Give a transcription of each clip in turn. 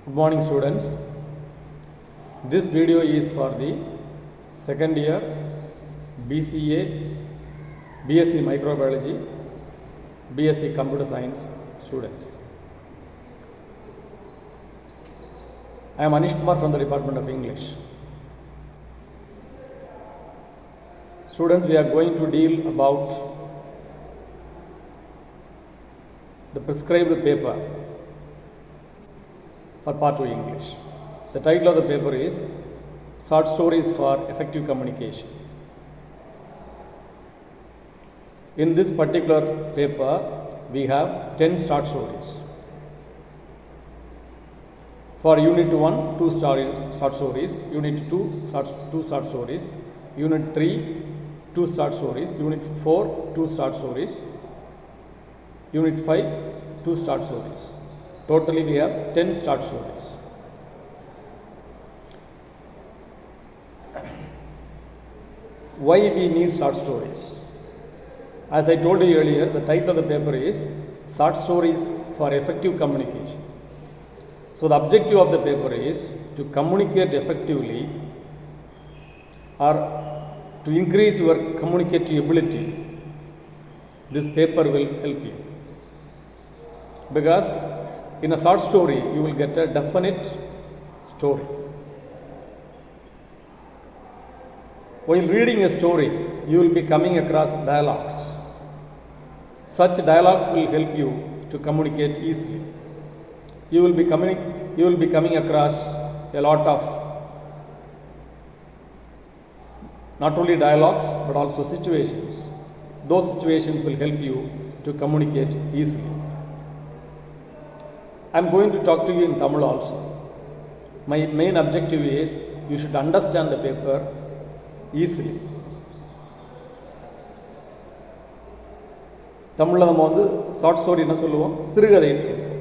Good morning, students. This video is for the second year BCA, BSc Microbiology, BSc Computer Science students. I am Anish Kumar from the Department of English. Students, we are going to deal about the prescribed paper for Part 2 English. The title of the paper is Short Stories for Effective Communication. In this particular paper, we have 10 short stories. For Unit 1, 2 short stories, Unit 2, 2 short stories, Unit 3, 2 short stories, Unit 4, 2 short stories, Unit 5, 2 short stories. Totally we have 10 short stories. Why we need short stories? As I told you earlier, the title of the paper is Short Stories for Effective Communication. So the objective of the paper is to communicate effectively or to increase your communicative ability. This paper will help you. Because in a short story, you will get a definite story. While reading a story, you will be coming across dialogues. Such dialogues will help you to communicate easily. You will be coming across a lot of not only dialogues but also situations. Those situations will help you to communicate easily. I am going to talk to you in Tamil also. My main objective is you should understand the paper easily. தமிழில் நம்ம short story என்ன சொல்லுவோம், சிறுகதைன்னு சொல்லுவோம்.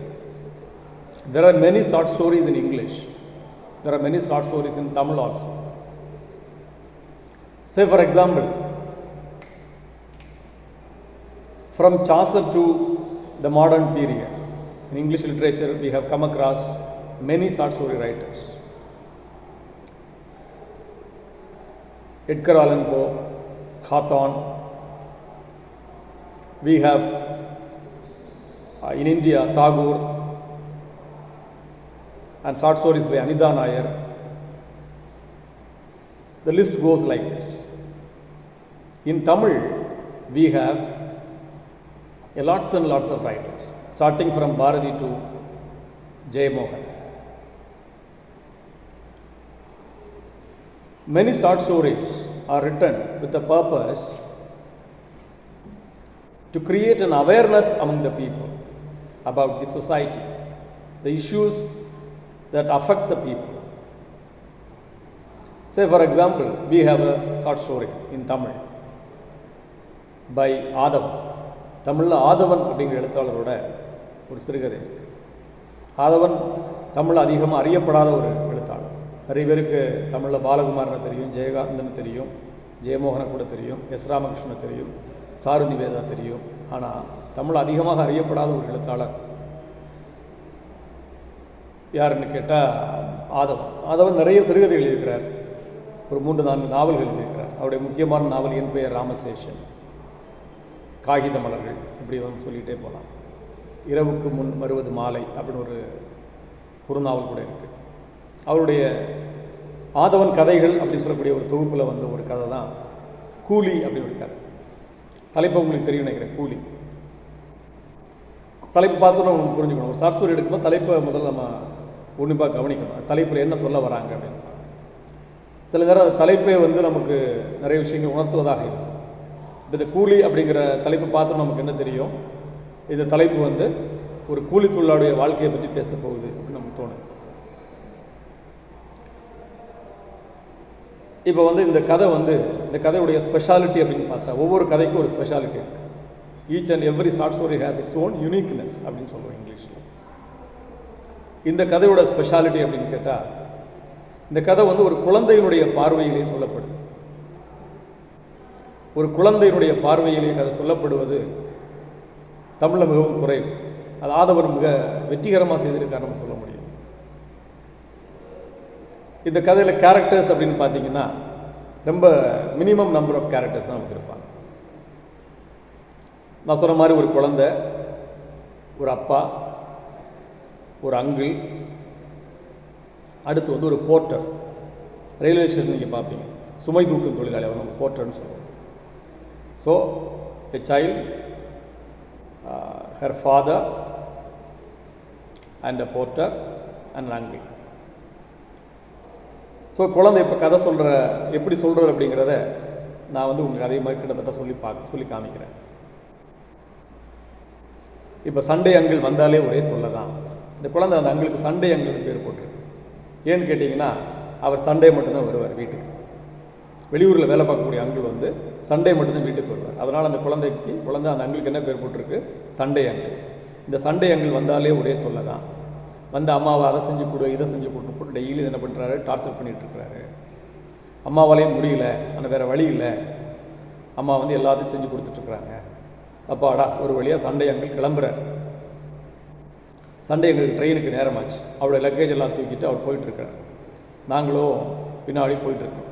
There are many short stories in English. There are many short stories in Tamil also. Say for example, from Chaucer to the modern period, in English literature we have come across many short story writers. Edgar Allan Poe, Hawthorne. We have in India Tagore, and short stories by Anida Nair. The list goes like this. In Tamil, we have lots and lots of writers, starting from Bharati to Jayamohan. Many short stories are written with the purpose to create an awareness among the people about the society, the issues that affect the people. Say for example, we have a short story in Tamil by Adavan. தமிழில் ஆதவன் அப்படிங்கிற எழுத்தாளரோட ஒரு சிறுகதை இருக்குது. ஆதவன் தமிழில் அதிகமாக அறியப்படாத ஒரு எழுத்தாளர். நிறைய பேருக்கு தமிழில் பாலகுமாரனை தெரியும், ஜெயகாந்தன் தெரியும், ஜெயமோகனை கூட தெரியும், எஸ் ராமகிருஷ்ணனை தெரியும், சாரு நிவேதா தெரியும். ஆனால் தமிழ் அதிகமாக அறியப்படாத ஒரு எழுத்தாளர் யாருன்னு கேட்டால் ஆதவன் நிறைய சிறுகதை எழுதியிருக்கிறார். ஒரு 3-4 நாவல்கள் எழுதியிருக்கிறார். அவருடைய முக்கியமான நாவல் என் பெயர் ராமசேஷன், காகித மலர்கள், இப்படி சொல்லிகிட்டே போகலாம். இரவுக்கு முன் வருவது மாலை அப்படின்னு ஒரு குறுநாவல் கூட இருக்குது. அவருடைய ஆதவன் கதைகள் அப்படின்னு சொல்லக்கூடிய ஒரு தொகுப்பில் ஒரு கதை தான் கூலி அப்படின்னு ஒரு கதை. தலைப்பு உங்களுக்கு தெரியும் நினைக்கிறேன். கூலி தலைப்பு பார்த்தோன்னா உங்களுக்கு புரிஞ்சுக்கணும். ஒரு ஷார்ட் ஸ்டோரி எடுக்கும்போது தலைப்பை முதல்ல நம்ம உன்னிப்பாக கவனிக்கணும். தலைப்பில் என்ன சொல்ல வராங்க அப்படின்னு. சில நேரம் அந்த தலைப்பே நமக்கு நிறைய விஷயங்கள் உணர்த்துவதாக இருக்கும். இப்போ இந்த கூலி அப்படிங்கிற தலைப்பு பார்த்தோம் நமக்கு என்ன தெரியும், இந்த தலைப்பு ஒரு கூலி தொழிலாளுடைய வாழ்க்கையை பற்றி பேச போகுது அப்படின்னு நமக்கு தோணும். இப்போ இந்த கதை இந்த கதையுடைய ஸ்பெஷாலிட்டி அப்படின்னு பார்த்தா ஒவ்வொரு கதைக்கும் ஒரு ஸ்பெஷாலிட்டி இருக்குது. Each and every short story has its own uniqueness அப்படின்னு சொல்லுவோம் இங்கிலீஷில். இந்த கதையோட ஸ்பெஷாலிட்டி அப்படின்னு கேட்டால், இந்த கதை ஒரு குழந்தையினுடைய பார்வையிலே சொல்லப்படுது. ஒரு குழந்தையினுடைய பார்வையிலே கதை சொல்லப்படுவது தமிழில் மிகவும் குறைவு. அது ஆதவன் மிக வெற்றிகரமாக செய்திருக்காருன்னு சொல்ல முடியும். இந்த கதையில் கேரக்டர்ஸ் அப்படின்னு பார்த்தீங்கன்னா ரொம்ப மினிமம் நம்பர் ஆஃப் கேரக்டர்ஸ் தான் நமக்கு இருப்பாங்க. நான் சொன்ன மாதிரி ஒரு குழந்தை, ஒரு அப்பா, ஒரு அங்கிள், அடுத்து வந்து ஒரு போர்ட்டர். ரயில்வே ஸ்டேஷன் நீங்கள் பார்ப்பீங்க, சுமை தூக்கும் தொழிலாளி, அவன் போர்ட்டர்னு சொல்லுவோம். So a child, her father and a porter and uncle. ஸோ குழந்தை இப்போ கதை சொல்கிற எப்படி சொல்கிறது அப்படிங்கிறத நான் வந்து உங்களுக்கு அதே மாதிரி கிட்டத்தட்ட சொல்லி காமிக்கிறேன். இப்போ சண்டே அங்கிள் வந்தாலே ஒரே தொல்லை தான். இந்த குழந்தை அந்த அங்கிளுக்கு சண்டே அங்கிள்னு பேர் போட்டிருக்கு. ஏன்னு கேட்டிங்கன்னா, அவர் சண்டே மட்டும்தான் வருவார் வீட்டுக்கு. வெளியூரில் வேலை பார்க்கக்கூடிய அங்கிள் வந்து சண்டே மட்டும்தான் வீட்டுக்கு வருவார். அதனால் அந்த குழந்தை அந்த அங்கிளுக்கு என்ன பேர் போட்டிருக்கு? Sunday uncle. இந்த சண்டே அங்கிள் வந்தாலே ஒரே தொல்லை தான். வந்து அம்மாவை அதை செஞ்சு கொடு, இதை செஞ்சு கொடுத்து போட்டு டெய்லி என்ன பண்ணுறாரு? டார்ச்சர் பண்ணிகிட்ருக்கிறாரு. அம்மாவாலேயும் முடியல, ஆனால் வேறு வழி இல்லை. அம்மா வந்து எல்லாத்தையும் செஞ்சு கொடுத்துட்ருக்குறாங்க. அப்பாடா ஒரு வழியாக சண்டே அங்கிள் கிளம்புறார். சண்டே எங்களுக்கு ட்ரெயினுக்கு நேரமாச்சு. அவரோட லக்கேஜ் எல்லாம் தூக்கிட்டு அவர் போயிட்டுருக்கார். நாங்களும் பின்னாடி போயிட்டுருக்கோம்.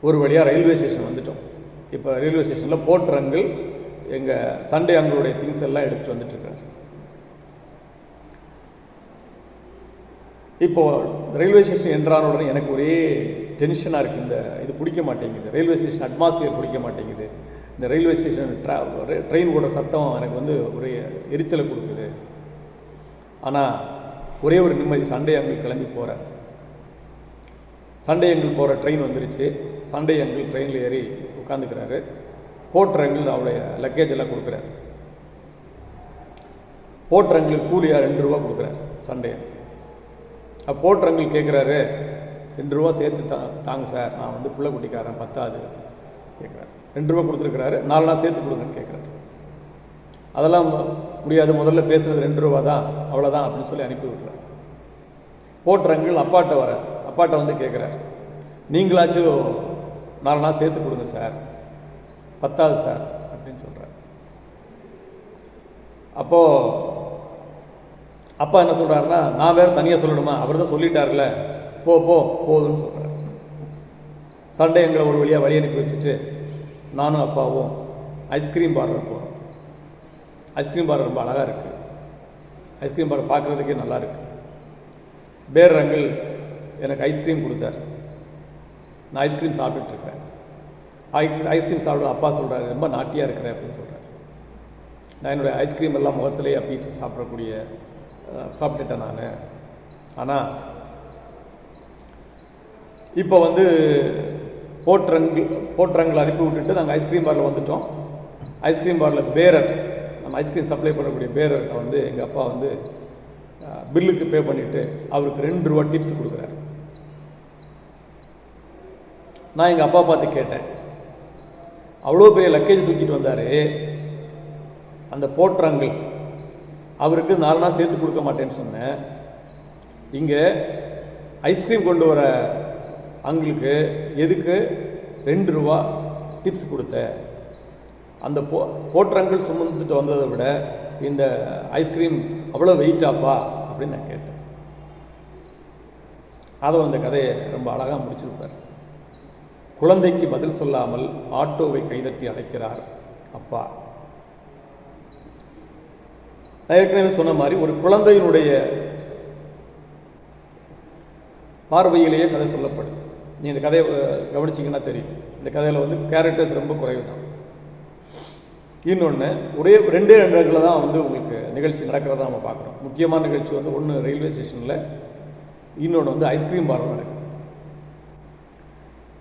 ஒரு வழியாக ரயில்வே ஸ்டேஷன் வந்துட்டோம். இப்போ ரயில்வே ஸ்டேஷனில் போர்ட்டர் அங்கிள் எங்கள் சண்டே அங்கிளுடைய திங்ஸ் எல்லாம் எடுத்துகிட்டு வந்துட்டுருக்கார். இப்போது ரயில்வே ஸ்டேஷன் என்றான உடனே எனக்கு ஒரே டென்ஷனாக இருக்குது. இது பிடிக்க மாட்டேங்குது. ரயில்வே ஸ்டேஷன் அட்மாஸ்பியர் பிடிக்க மாட்டேங்குது. இந்த ரயில்வே ஸ்டேஷன் ட்ரெயின் கூட சத்தம் எனக்கு வந்து ஒரே எரிச்சலை கொடுக்குது. ஆனால் ஒரே ஒரு நிம்மதி, சண்டே அங்கிள் கிளம்பி போகிறார். சண்டே அங்கிள் போகிற ட்ரெயின் வந்துருச்சு. சண்டே அங்கிள் ட்ரெயினில் ஏறி உட்காந்துக்கிறாரு. போர்ட்டர் அங்கிள் அவருடைய லக்கேஜ் எல்லாம் கொடுக்குறாரு. போர்ட்டர் அங்கிளுக்கு கூலியாக 2 ரூபா கொடுக்குறாரு சண்டே. போர்ட்டர் அங்கிள் கேட்குறாரு, 2 ரூபா சேர்த்து தாங்க சார், நான் வந்து புள்ள குட்டிக்காரன், பத்தாது கேட்குறாரு. 2 ரூபா கொடுத்துருக்குறாரு. 4 நாள் சேர்த்து கொடுங்கன்னு கேட்குறாரு. அதெல்லாம் முடியாது, முதல்ல பேசுகிறது 2 ரூபா தான், அவ்வளோதான் அப்படின்னு சொல்லி அனுப்பி விட்றாரு. போர்ட்டர் அங்கிள் அப்பாட்ட வந்து கேட்குறாரு, நீங்களாச்சும் 4 நாள் சேர்த்து கொடுங்க சார், பத்தாது சார் அப்படின்னு சொல்கிறார். அப்போது அப்பா என்ன சொல்கிறாருன்னா, நான் வேறு தனியாக சொல்லணுமா, அவர் தான் சொல்லிட்டார்ல, போதுன்னு சொல்கிறார். சண்டே எங்களை ஒரு வழியாக வழி அனுப்பி வச்சுட்டு நானும் அப்பாவும் ஐஸ்கிரீம் பார்லர் போகிறோம். ஐஸ்கிரீம் பார்லர் ரொம்ப அழகாக இருக்குது. ஐஸ்கிரீம் பார்லர் பார்க்குறதுக்கே நல்லா இருக்குது. பேர் அங்கிள் எனக்கு ஐஸ்கிரீம் கொடுத்தார். நான் ஐஸ்கிரீம் சாப்பிட்டுருக்கேன். ஐஸ்கிரீம் சாப்பிட அப்பா சொல்கிறாரு, ரொம்ப நாட்டியாக இருக்கிறேன் அப்படின்னு சொல்கிறார். நான் என்னுடைய ஐஸ்கிரீம் எல்லாம் முகத்திலே அப்படி சாப்பிட்டுட்டேன் நான். ஆனால் இப்போ வந்து போர்ட்டரங்களை அனுப்பி விட்டுட்டு நாங்கள் ஐஸ்கிரீம் பாரில் வந்துவிட்டோம். ஐஸ்கிரீம் பாரில் பேரர், நம்ம ஐஸ்கிரீம் சப்ளை பண்ணக்கூடிய பேரர்கிட்ட வந்து எங்கள் அப்பா வந்து பில்லுக்கு பே பண்ணிவிட்டு அவருக்கு 2 ரூபா டிப்ஸ் கொடுக்குறாரு. நான் எங்கள் அப்பா பார்த்து கேட்டேன், அவ்வளோ பெரிய லக்கேஜ் தூக்கிட்டு வந்தார் அந்த போர்ட்டரங்கள், அவருக்கு 4 நாள் சேர்த்து கொடுக்க மாட்டேன்னு சொன்னேன். இங்கே ஐஸ்கிரீம் கொண்டு வர அங்களுக்கு எதுக்கு 2 ரூபா டிப்ஸ் கொடுத்த? அந்த போர்ட்டரங்கள் சுமந்துட்டு வந்ததை விட இந்த ஐஸ்கிரீம் அவ்வளோ வெயிட்டாப்பா அப்படின்னு நான் கேட்டேன். அதை அந்த கதையை ரொம்ப அழகாக முடிச்சிருப்பார். குழந்தைக்கு பதில் சொல்லாமல் ஆட்டோவை கைதட்டி அடைக்கிறார் அப்பா. நான் ஏற்கனவே சொன்ன மாதிரி ஒரு குழந்தையினுடைய பார்வையிலேயே கதை சொல்லப்படுது. நீங்கள் இந்த கதையை கவனிச்சிங்கன்னா தெரியும். இந்த கதையில் வந்து கேரக்டர்ஸ் ரொம்ப குறைவு தான். இன்னொன்று, ஒரே 2 இடங்களில் தான் வந்து உங்களுக்கு நிகழ்ச்சி நடக்கிறதா நம்ம பார்க்குறோம். முக்கியமான நிகழ்ச்சி வந்து ஒன்று ரயில்வே ஸ்டேஷனில், இன்னொன்று வந்து ஐஸ்கிரீம் பார்ல நடக்குது.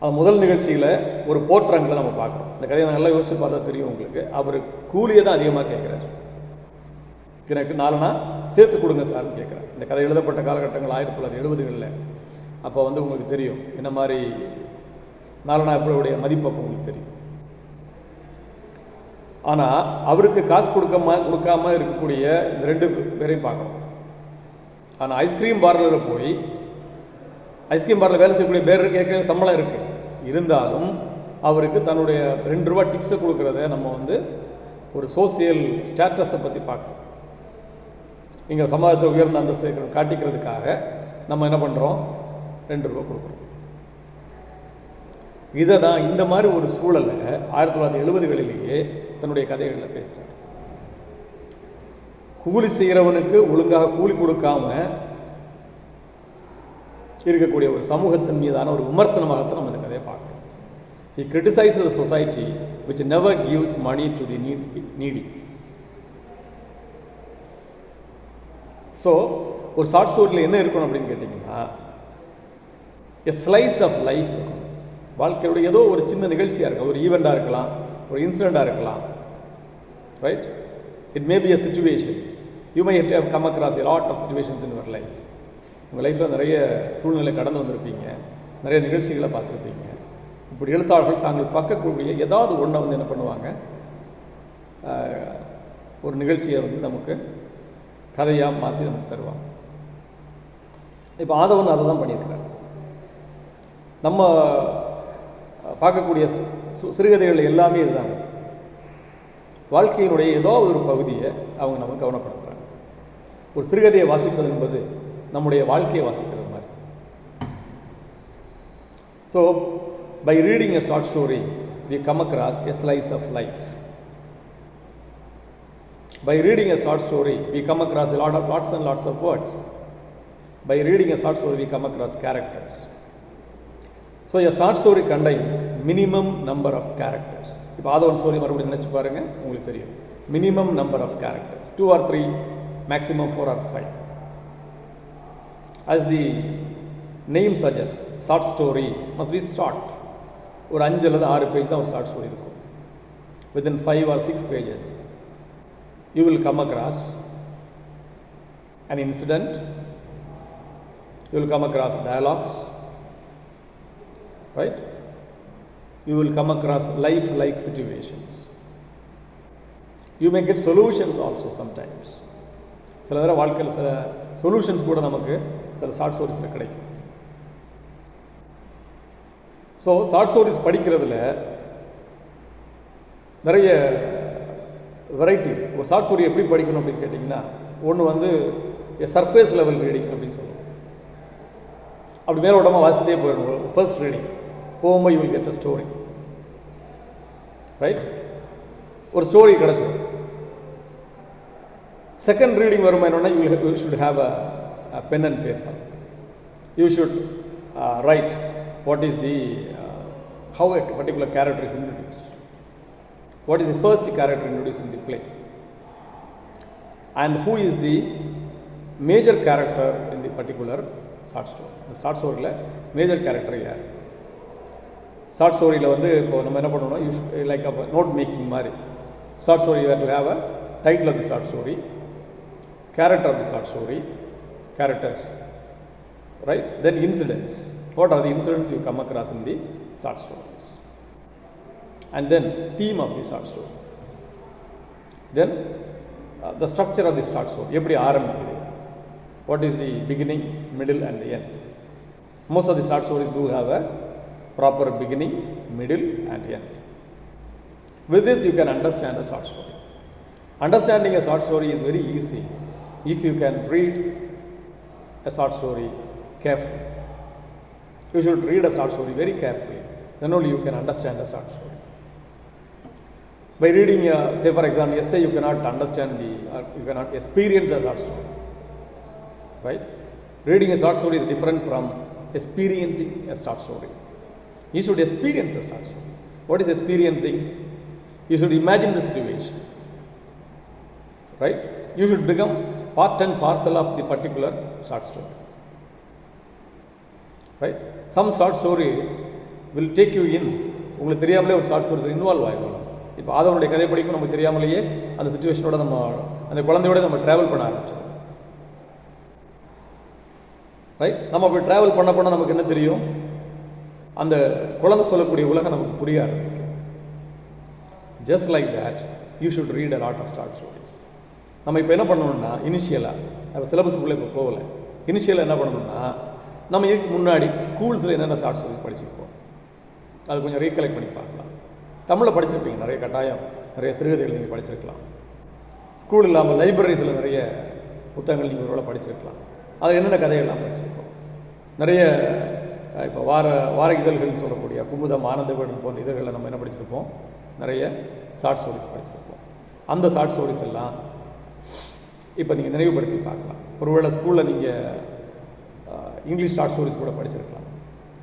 அது முதல் நிகழ்ச்சியில் ஒரு போர்ட்டரங்களை நம்ம பார்க்குறோம். இந்த கதையை நல்லா யோசிச்சு பார்த்தா தெரியும் உங்களுக்கு. அவர் கூலியை தான் அதிகமாக கேட்குறாரு. எனக்கு 4 நாள் சேர்த்து கொடுங்க சார்னு கேட்குறாரு. இந்த கதை எழுதப்பட்ட காலகட்டங்கள் 1970களில். அப்போ வந்து உங்களுக்கு தெரியும் என்ன மாதிரி 4 நாள் எப்படியுடைய மதிப்பு அப்போ உங்களுக்கு தெரியும். ஆனால் அவருக்கு காசு கொடுக்காம இருக்கக்கூடிய இந்த 2 பேரையும் பார்க்குறோம். ஆனால் ஐஸ்கிரீம் பார்லரில் போய் ஐஸ்கிரீம் பார்லர் வேலை செய்யக்கூடிய பேருக்கு ஏற்கனவே சம்பளம் இருக்குது. இருந்தாலும் அவருக்கு தன்னுடைய 2 ரூபா டிப்ஸை கொடுக்குறத நம்ம வந்து ஒரு சோசியல் ஸ்டேட்டஸை பற்றி பார்க்குறோம். இங்கே சமாஜத்தில் உயர்ந்த அந்தஸ்தை காட்டிக்கிறதுக்காக நம்ம என்ன பண்ணுறோம், ரூபா கொடுக்குறோம். இதை தான் இந்த மாதிரி ஒரு சூழலை 1970களிலேயே தன்னுடைய கதைகளில் பேசுகிறார். கூலி செய்கிறவனுக்கு ஒழுங்காக கூலி கொடுக்காம இருக்கக்கூடிய ஒரு சமூகத்தின் மீதான ஒரு விமர்சனமாகத்தான் நம்ம இந்த கதையை பார்க்குறோம். He criticizes a society which never gives money to the needy. So ஒரு ஷார்ட் ஸ்டோரியில் என்ன இருக்கணும் அப்படின்னு கேட்டிங்கன்னா, எ ஸ்லைஸ் ஆஃப் லைஃப் இருக்கணும். வாழ்க்கையோட ஏதோ ஒரு சின்ன நிகழ்ச்சியாக இருக்கலாம், ஒரு ஈவெண்ட்டாக இருக்கலாம், ஒரு இன்சிடெண்ட்டாக இருக்கலாம், right? It may be a situation. You may have come across a lot of situations in your life. உங்கள் லைஃப்பில் நிறைய சூழ்நிலை கடந்து வந்திருப்பீங்க, நிறைய நிகழ்ச்சிகளை பார்த்துருப்பீங்க. இப்படி எழுத்தாளர்கள் தாங்கள் பார்க்கக்கூடிய ஏதாவது ஒன்றை என்ன பண்ணுவாங்க, ஒரு நிகழ்ச்சியை நமக்கு கதையாக மாற்றி நமக்கு தருவாங்க. இப்போ ஆதவன் அதை தான் பண்ணியிருக்கிறார். நம்ம பார்க்கக்கூடிய சிறுகதைகள் எல்லாமே இதுதான் இருக்கு. வாழ்க்கையினுடைய ஏதோ ஒரு பகுதியை அவங்க நமக்கு கவனப்படுத்துகிறாங்க. ஒரு சிறுகதையை வாசிப்பது என்பது நம்முடைய வாழ்க்கையை வாசிக்கிறது மாதிரி. So by reading a short story we come across a slice of life. By reading a short story we come across lots and lots of words. By reading a short story we come across characters. So a short story contains minimum number of characters. இப்போ ஆதவன் story மறுபடியும் நினச்சி பாருங்கள், உங்களுக்கு தெரியும். Minimum number of characters 2 or 3, maximum 4 or 5. As the name suggests, short story must be short. ஒரு 5 அல்லது 6 page தான் ஒரு ஷார்ட் ஸ்டோரி இருக்கும். Within 5 or 6 pages you will come across an incident, you will come across dialogues, right? You will come across life-like situations. You may get solutions also sometimes. சில தடவை வாழ்க்கையில் சில solutions கூட நமக்கு சில ஷார்ட் ஸ்டோரிஸில் கிடைக்கும். So short stories படிக்கிறதுல நிறைய வெரைட்டி. ஒரு ஷார்ட் ஸ்டோரி எப்படி படிக்கணும் அப்படின்னு கேட்டிங்கன்னா, ஒன்று சர்ஃபேஸ் லெவல் ரீடிங் அப்படின்னு சொல்லுவோம். அப்படி மேலோட்டமாக வாசிட்டே போயிடணும். ஃபர்ஸ்ட் ரீடிங் போகும்போது you will get a story, right? ஒரு ஸ்டோரி கிடச்சிடும். செகண்ட் ரீடிங் வருமா என்னன்னா, you should have a pen and paper. You should write what is the how a particular character is introduced, what is the first character introduced in the play, and who is the major character in the particular short story. The short story la major character yaar. Short story la இப்போ நம்ம என்ன பண்ணனும், like a note making மாதிரி. Short story you have to have a title of the short story, character of the short story, characters, right? Then incidents. What are the incidents you come across in the short stories? And then theme of the short story. Then the structure of the short story. எப்படி ஆரம்பிக்குது? What is the beginning, middle and the end? Most of the short stories do have a proper beginning, middle and end. With this you can understand a short story. Understanding a short story is very easy if you can read a short story carefully. You should read a short story very carefully. Then only you can understand a short story. By reading, say for example, essay, you cannot understand you cannot experience a short story. Right? Reading a short story is different from experiencing a short story. You should experience a short story. What is experiencing? You should imagine the situation. Right? You should become part and parcel of the particular short story. Right? Some short stories will take you in. உங்களுக்கு தெரியாமலே ஒரு short stories involve ஆகிடும். இப்போ ஆதவனுடைய கதை படிக்கும் நமக்கு தெரியாமலேயே அந்த சுச்சுவேஷனோட நம்ம அந்த குழந்தையோட நம்ம ட்ராவல் பண்ண ஆரம்பிச்சிடும். ரைட்? நம்ம போய் ட்ராவல் பண்ண நமக்கு என்ன தெரியும், அந்த குழந்தை சொல்லக்கூடிய உலகம் நமக்கு புரிய ஆரம்பிக்கும். Just like that you should read a lot of short stories. நம்ம இப்போ என்ன பண்ணணும்னா, இனிஷியலாக சிலபஸுக்குள்ளே இப்போ போகலை, இனிஷியலாக என்ன பண்ணணும்னா, நம்ம இதுக்கு முன்னாடி ஸ்கூல்ஸில் என்னென்ன ஷார்ட் ஸ்டோரிஸ் படிச்சிருக்கோம் அது கொஞ்சம் ரீகலெக்ட் பண்ணி பார்க்கலாம். தமிழில் படிச்சிருப்பீங்க, நிறைய கட்டாயம் நிறைய சிறுகதைகள் நீங்கள் படிச்சிருக்கலாம். ஸ்கூல் இல்லாமல் லைப்ரரிஸில் நிறைய புத்தகங்கள் நீங்கள் ஒருவேளை படிச்சிருக்கலாம். அதில் என்னென்ன கதைகள்லாம் படிச்சிருக்கோம். நிறைய இப்போ வார இதழ்கள்னு சொல்லக்கூடிய குமுதம், ஆனந்த விகடன் போன்ற இதழ்களை நம்ம என்ன படிச்சிருப்போம், நிறைய ஷார்ட் ஸ்டோரிஸ் படிச்சிருப்போம். அந்த ஷார்ட் ஸ்டோரிஸ் எல்லாம் இப்போ நீங்கள் நினைவுபடுத்தி பார்க்கலாம். ஒருவேளை ஸ்கூலில் நீங்கள் இங்கிலீஷ் ஷார்ட் ஸ்டோரிஸ் கூட படிச்சிருக்கலாம்.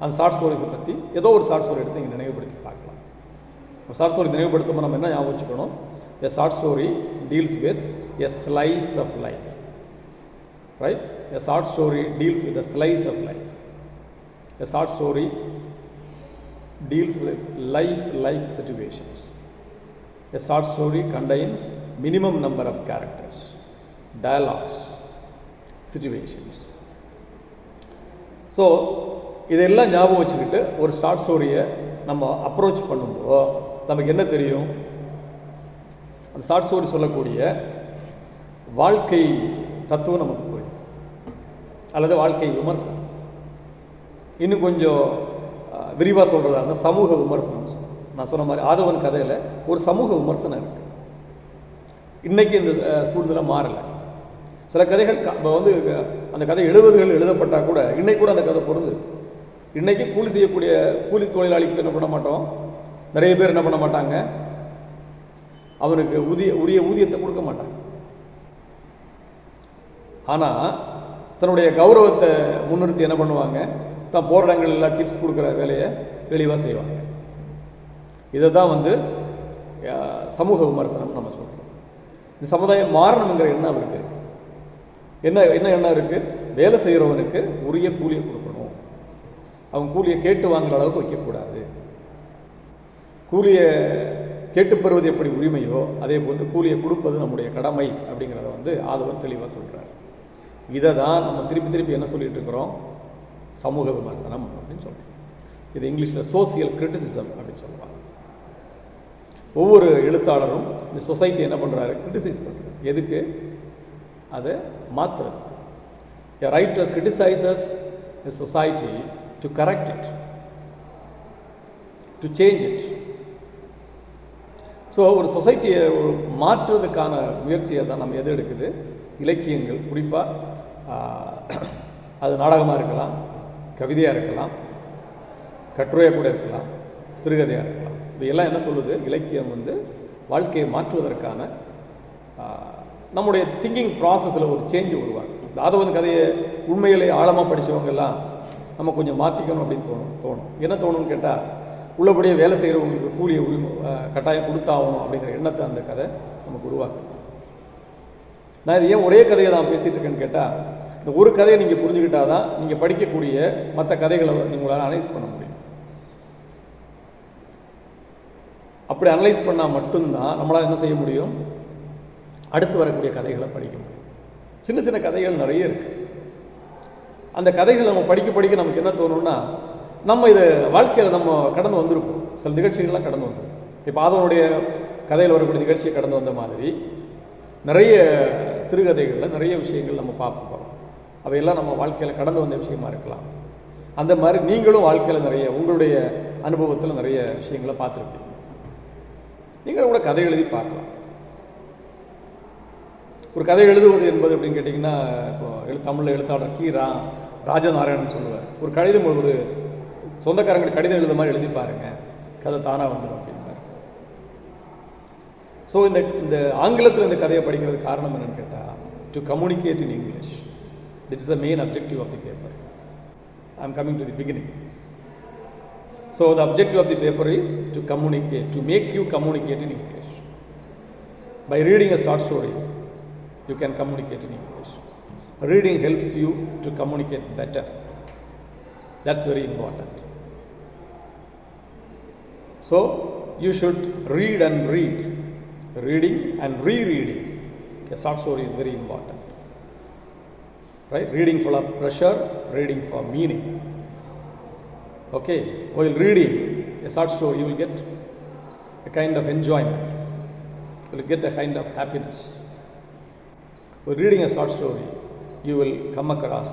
அந்த ஷார்ட் ஸ்டோரிஸை பற்றி ஏதோ ஒரு ஷார்ட் ஸ்டோரி எடுத்து நீங்கள் நினைவுபடுத்தி பார்க்கலாம். ஷார்ட் ஸ்டோரி நினைவுபடுத்தும் நம்ம என்ன ஞாபகம் வச்சுக்கணும், a short story deals with a slice of life, right? A short story deals with a slice of life. A short story deals with life-like situations. A short story contains minimum number of characters, dialogues, situations. So இதெல்லாம் ஞாபகம் வச்சுக்கிட்டு ஒரு short ஸ்டோரியை நம்ம approach பண்ணும்போது நமக்கு என்ன தெரியும், அந்த ஷார்ட் ஸ்டோரி சொல்லக்கூடிய வாழ்க்கை தத்துவம் நமக்கு புரியும், அல்லது வாழ்க்கை விமர்சனம். இன்னும் கொஞ்சம் விரிவாக சொல்கிறதா இருந்தால் சமூக விமர்சனம். நான் சொன்ன மாதிரி ஆதவன் கதையில் ஒரு சமூக விமர்சனம் இருக்குது. இன்றைக்கி இந்த சூழ்நிலை மாறலை. சில கதைகள் வந்து அந்த கதை 70கள் எழுதப்பட்டால் கூட இன்றைக்கு கூட அந்த கதை பொருது. இன்றைக்கி கூலி செய்யக்கூடிய கூலி தொழிலாளிக்கு என்ன பண்ண மாட்டோம், நிறைய பேர் என்ன பண்ண மாட்டாங்க, அவனுக்கு உரிய ஊதியத்தை கொடுக்க மாட்டாங்க. ஆனால் தன்னுடைய கௌரவத்தை முன்னிறுத்தி என்ன பண்ணுவாங்க, தான் போகிற இடங்கள் எல்லாம் டிப்ஸ் கொடுக்குற வேலையை தெளிவாக செய்வாங்க. இதை தான் வந்து சமூக விமர்சனம் நம்ம சொல்கிறோம். இந்த சமுதாயம் மாறணுங்கிற எண்ணம் அவருக்கு இருக்குது. என்ன எண்ணம் இருக்குது, வேலை செய்கிறவனுக்கு உரிய கூலியை கொடுக்கணும், அவன் கூலியை கேட்டு வாங்குற அளவுக்கு வைக்கக்கூடாது. கூலியை கேட்டு பெறுவது எப்படி உரிமையோ அதே போன்று கூலியை கொடுப்பது நம்முடைய கடமை அப்படிங்கிறத வந்து ஆதவன் தெளிவாக சொல்கிறார். இதை தான் நம்ம திருப்பி என்ன சொல்லிகிட்டு இருக்கிறோம், சமூக விமர்சனம் அப்படின்னு சொல்கிறோம். இது இங்கிலீஷில் சோசியல் கிரிட்டிசிசம் அப்படின்னு சொல்லுவாங்க. ஒவ்வொரு எழுத்தாளரும் இந்த சொசைட்டி என்ன பண்ணுறாரு, கிரிட்டிசைஸ் பண்ணுறாரு. எதுக்கு, அதை மாற்றுறது. எ writer criticises a society to correct it, to change it. So ஒரு சொசைட்டியை மாற்றுறதுக்கான முயற்சியை தான் நம்ம எது எடுக்குது, இலக்கியங்கள். குறிப்பாக அது நாடகமாக இருக்கலாம், கவிதையாக இருக்கலாம், கட்டுரையாக கூட இருக்கலாம், சிறுகதையாக இருக்கலாம். இவையெல்லாம் என்ன சொல்லுது, இலக்கியம் வந்து வாழ்க்கையை மாற்றுவதற்கான நம்முடைய திங்கிங் ப்ராசஸில் ஒரு சேஞ்சு உருவாக்கும். ஆதவன் கதையை உண்மையிலே ஆழமாக படித்தவங்கெல்லாம் நம்ம கொஞ்சம் மாற்றிக்கணும் அப்படின்னு தோணும். என்ன தோணுன்னு கேட்டால், உள்ளபடியே வேலை செய்கிறவங்களுக்கு கூலிய உரிமை கட்டாயம் கொடுத்தாகணும் அப்படிங்கிற எண்ணத்தை அந்த கதை நமக்கு உருவாக்கும். நான் இது ஏன் ஒரே கதையை தான் பேசிகிட்டு இருக்கேன்னு கேட்டால், இந்த ஒரு கதையை நீங்கள் புரிஞ்சுக்கிட்டால் தான் நீங்கள் படிக்கக்கூடிய மற்ற கதைகளை உங்களால் அனலைஸ் பண்ண முடியும். அப்படி அனலைஸ் பண்ணால் மட்டும்தான் நம்மளால் என்ன செய்ய முடியும், அடுத்து வரக்கூடிய கதைகளை படிக்க முடியும். சின்ன சின்ன கதைகள் நிறைய இருக்குது. அந்த கதைகளை நம்ம படிக்க நமக்கு என்ன தோணும்னா, நம்ம இதை வாழ்க்கையில் நம்ம கடந்து வந்திருப்போம், சில நிகழ்ச்சிகள்லாம் கடந்து வந்திருப்போம். இப்போ ஆதவனுடைய கதையில் வரக்கூடிய நிகழ்ச்சியை கடந்து வந்த மாதிரி நிறைய சிறுகதைகளில் நிறைய விஷயங்கள் நம்ம பார்க்க போகிறோம். அவையெல்லாம் நம்ம வாழ்க்கையில் கடந்து வந்த விஷயமா இருக்கலாம். அந்த மாதிரி நீங்களும் வாழ்க்கையில் நிறைய உங்களுடைய அனுபவத்தில் நிறைய விஷயங்களை பார்த்துருப்பீங்க. நீங்கள் கூட கதை எழுதி பார்க்கலாம். ஒரு கதை எழுதுவது என்பது அப்படின்னு கேட்டிங்கன்னா, இப்போ தமிழில் எழுத்தாளர் ராஜநாராயணன் சொல்லுவார், ஒரு கடிதம், ஒரு சொந்தக்காரங்களுக்கு கடிதம் எழுத மாதிரி எழுதி பாருங்கள், கதை தானாக வந்துடும் அப்படின்பார். ஸோ இந்த ஆங்கிலத்தில் இந்த கதையை படிக்கிறதுக்கு காரணம் என்னென்னு கேட்டால், to communicate in English. That is the main objective of the paper. I am coming to the beginning. So the objective of the paper is to communicate, to make you communicate in English. By reading a short story, you can communicate in English. Reading helps you to communicate better. That's very important. So you should read and read. Reading and rereading a short story is very important. Right? Reading for pleasure, reading for meaning. Okay, while reading a short story, you will get a kind of enjoyment. You will get a kind of happiness. While reading a short story, you will come across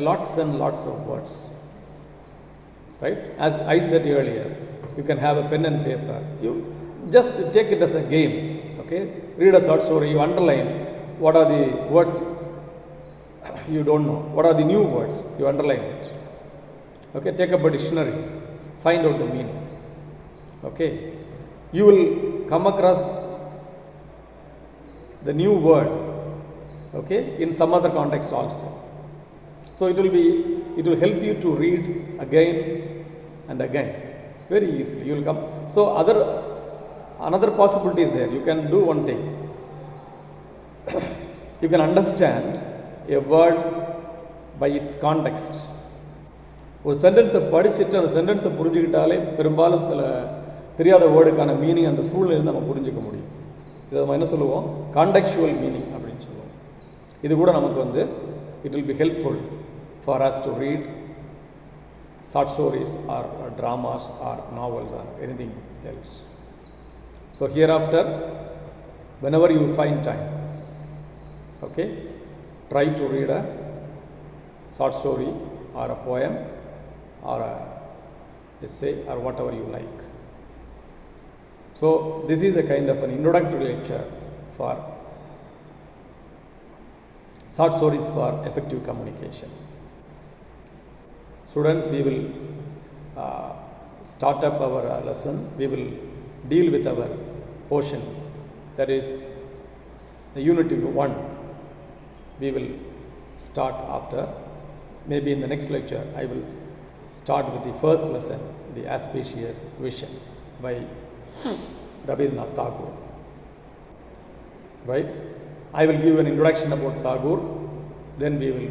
lots and lots of words. Right? As I said earlier, you can have a pen and paper. You just take it as a game. Okay? Read a short story, you underline what are the words you don't know, what are the new words, you underline it. Okay, take up a dictionary, find out the meaning. Okay, you will come across the new word, okay, in some other context also. So it will help you to read again and again very easily. You will come. So another possibility is there. You can do one thing. You can understand a word by its context. ஒரு சென்டென்ஸை படிச்சுட்டு அந்த சென்டென்ஸை புரிஞ்சுக்கிட்டாலே பெரும்பாலும் சில தெரியாத வேர்டுக்கான meaning அந்த சூழ்நிலையில் நம்ம புரிஞ்சுக்க முடியும். இதை நம்ம என்ன சொல்லுவோம், கான்டெக்சுவல் மீனிங் அப்படின்னு சொல்லுவோம். இது கூட நமக்கு வந்து it will be helpful for us to read short stories or dramas or novels or anything else. So hereafter, whenever you find time, okay, try to read a short story or a poem or a essay or whatever you like. So this is a kind of an introductory lecture for short stories for effective communication. Students, we will start up our lesson. We will deal with our portion, that is the unit 1. We will start after, maybe in the next lecture I will start with the first lesson, the Auspicious Vision by Rabindranath Tagore. Right? I will give an introduction about Tagore, then we will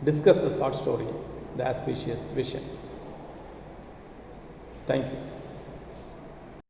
discuss the short story, the Auspicious Vision. Thank you.